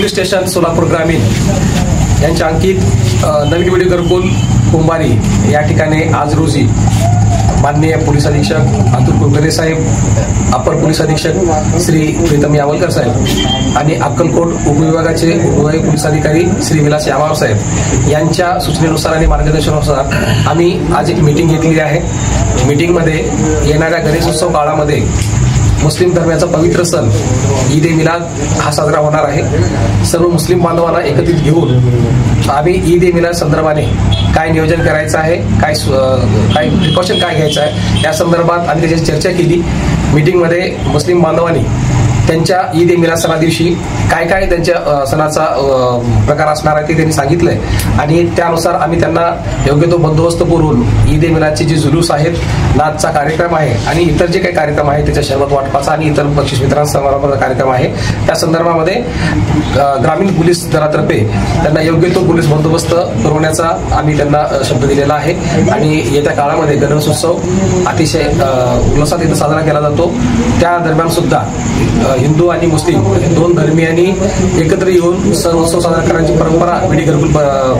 Police station Solapur ग्रामीण यांच्या अंकित नवीन video घरकुल कुंभारी या ठिकाणी आज रोजी माननीय पोलीस अधीक्षक अतुल कुलकर्णी साहेब, अपर पोलीस अधीक्षक श्री प्रीतम यावलकर साहेब आणि अक्कलकोट उपविभागाचे उपविभागीय पोलीस अधिकारी श्री विलास यामाव साहेब यांच्या सूचनेनुसार आणि मार्गदर्शनानुसार आम्ही आज एक मीटिंग घेतली आहे। मीटिंगमध्ये येणाऱ्या गणेशोत्सव काळामध्ये मुस्लिम धर्माचा पवित्र सण ईद ए मिलाद हा साजरा होणार आहे। सर्व मुस्लिम बांधवांना एकत्रित घेऊन आम्ही ईद ए मिलाद संदर्भाने काय नियोजन करायचं आहे, काय प्रिकॉशन काय घ्यायचं आहे या संदर्भात आम्ही त्याची चर्चा केली। मीटिंगमध्ये मुस्लिम बांधवांनी त्यांच्या ईद ए मिलाद सणा दिवशी काय काय त्यांच्या सणाचा प्रकार असणार आहे ते त्यांनी सांगितलंय आणि त्यानुसार आम्ही त्यांना योग्य तो बंदोबस्त पुरवून ईद ए मिलादचे जे जुलूस आहेत, नाचचा कार्यक्रम आहे आणि इतर जे काही कार्यक्रम आहे त्याच्या शरबत वाटपाचा आणि इतर बक्षीस वितरण समारंभाचा कार्यक्रम आहे त्या संदर्भामध्ये ग्रामीण पोलीस दलातर्फे त्यांना योग्य तो पोलीस बंदोबस्त पुरवण्याचा आम्ही त्यांना शब्द दिलेला आहे आणि येत्या काळामध्ये गणेशोत्सव अतिशय उल्हासात इथं साजरा केला जातो। त्या दरम्यान सुद्धा हिंदू आणि मुस्लिम दोन धर्मियांनी एकत्र येऊन सण उत्सव साजरा करण्याची परंपरा विडी घरकुल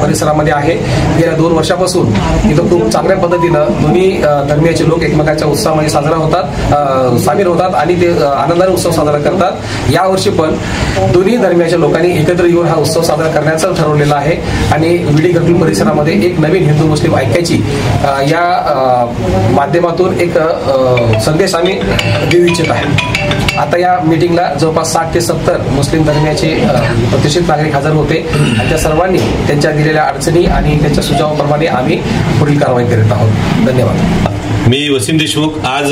परिसरामध्ये आहे। गेल्या 2 वर्षापासून इथं खूप चांगल्या पद्धतीनं दोन्ही धर्मियाचे लोक एकमेकांच्या उत्सवामध्ये साजरा होतात, सामील होतात आणि ते आनंदाने उत्सव साजरा करतात। यावर्षी पण दोन्ही धर्मियाच्या लोकांनी एकत्र येऊन हा उत्सव साजरा करण्याचं ठरवलेलं आहे आणि विडी घरकुल परिसरामध्ये एक नवीन हिंदू मुस्लिम ऐक्याची या माध्यमातून एक संदेश आम्ही देऊ इच्छित आहे। आता या मीटिंगला जवळपास 60 ते 70 मुस्लिम धर्मियाचे प्रतिष्ठित नागरिक हजर होते आणि त्या सर्वांनी त्यांच्या दिलेल्या अडचणी आणि त्यांच्या सुझावाप्रमाणे आम्ही पुढील कारवाई करीत आहोत। धन्यवाद। मी वसीम देशमुख। आज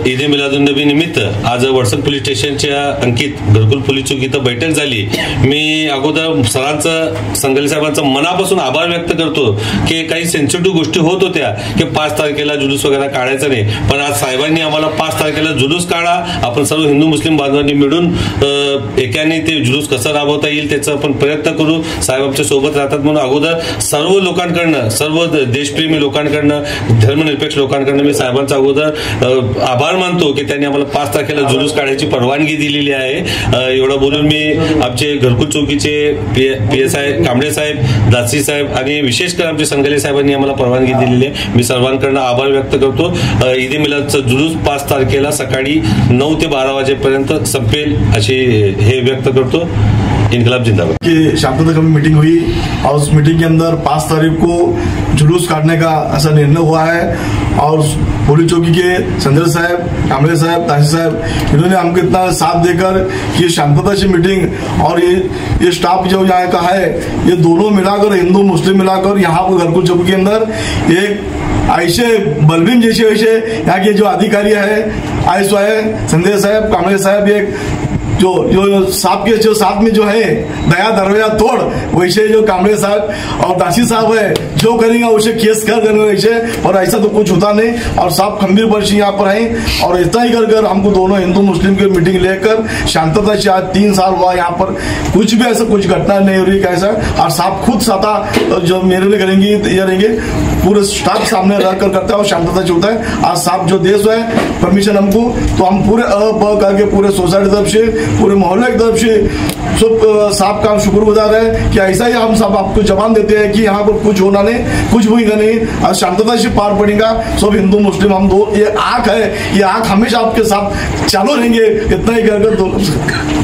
ईद ए मिलादुन्नबी निमित्त आज वडसंग पोलीस स्टेशनच्या अंकित घरकुल पोलीस चौक इथं बैठक झाली। मी अगोदर सरांचं संगले साहेबांचं मनापासून आभार व्यक्त करतो की काही सेन्सिटिव्ह गोष्टी होत होत्या की 5 तारखेला जुलूस वगैरे काढायचा नाही, पण आज साहेबांनी आम्हाला 5 तारखेला जुलूस काढा, आपण सर्व हिंदू मुस्लिम बांधवांनी मिळून एकाने ते जुलूस कसं राबवता येईल त्याचा आपण प्रयत्न करू। साहेब आमच्या सोबत राहतात म्हणून अगोदर सर्व लोकांकडनं, सर्व देशप्रेमी लोकांकडनं, धर्मनिरपेक्ष लोकांकडनं साहेबांचा अगोदर आभार मानतो की त्यांनी आम्हाला 5 तारखेला जुलूस काढायची परवानगी दिलेली आहे। एवढं बोलून मी आमचे घरकुल चौकीचे PSI कांबळे साहेब, दासी साहेब आणि विशेष करून आमचे संगले साहेबांनी आम्हाला परवानगी दिलेली आहे। मी सर्वांकडनं आभार व्यक्त करतो। ईद ए मिलादचा जुलूस 5 तारखेला सकाळी 9 ते 12 वाजेपर्यंत संपेल अशी हे व्यक्त करतो। इनकलाब जिंदाबाद। कि शांतता कमेटी मीटिंग हुई और उस मीटिंग के अंदर 5 तारीख को जुलूस काटने का ऐसा निर्णय हुआ है और पुलिस चौकी के संजय साहब, कांबळे साहब, दासी साहब इन्होंने हमको इतना साथ देकर कि शांतता से मीटिंग और ये स्टाफ जो यहाँ का है ये दोनों मिलाकर, हिंदू मुस्लिम मिलाकर यहाँ पर घरकुल चौकी के अंदर एक ऐसे बलबीन जैसे वैसे यहाँ के जो अधिकारी है आयुष है, संजय साहब, कांबळे साहब, एक जो साहब के जो साथ में जो है दया दरवाजा तोड़ वैसे जो कांबळे साहब और दासी साहब है जो करेंगे उसे केस कर देंगे वैसे, और ऐसा तो कुछ होता नहीं। और साहब खंबीर वर्षी यहाँ पर हैं और इतना ही कर हमको दोनों हिंदू मुस्लिम की मीटिंग लेकर शांतता से आज 3 साल हुआ यहाँ पर कुछ भी ऐसा कुछ घटना नहीं हो रही कैसा। और साहब खुद सता जो मेरे लिए करेंगे ये रहेंगे, पूरे स्टाफ सामने रहकर करता है और शांतता से होता है। आज साहब जो देश है परमिशन हमको तो हम पूरे करके पूरे सोसाइटी तरफ से, पूरे मोहल्ले की तरफ से सब साहब का शुक्रगुजार है कि ऐसा ही हम सब आपको जवान देते हैं कि यहाँ पर कुछ होना नहीं, कुछ होगा नहीं और शांतता से पार पड़ेगा। सब हिंदू मुस्लिम हम दो, ये आंख है, ये आंख हमेशा आपके साथ चालू रहेंगे। इतना ही कहकर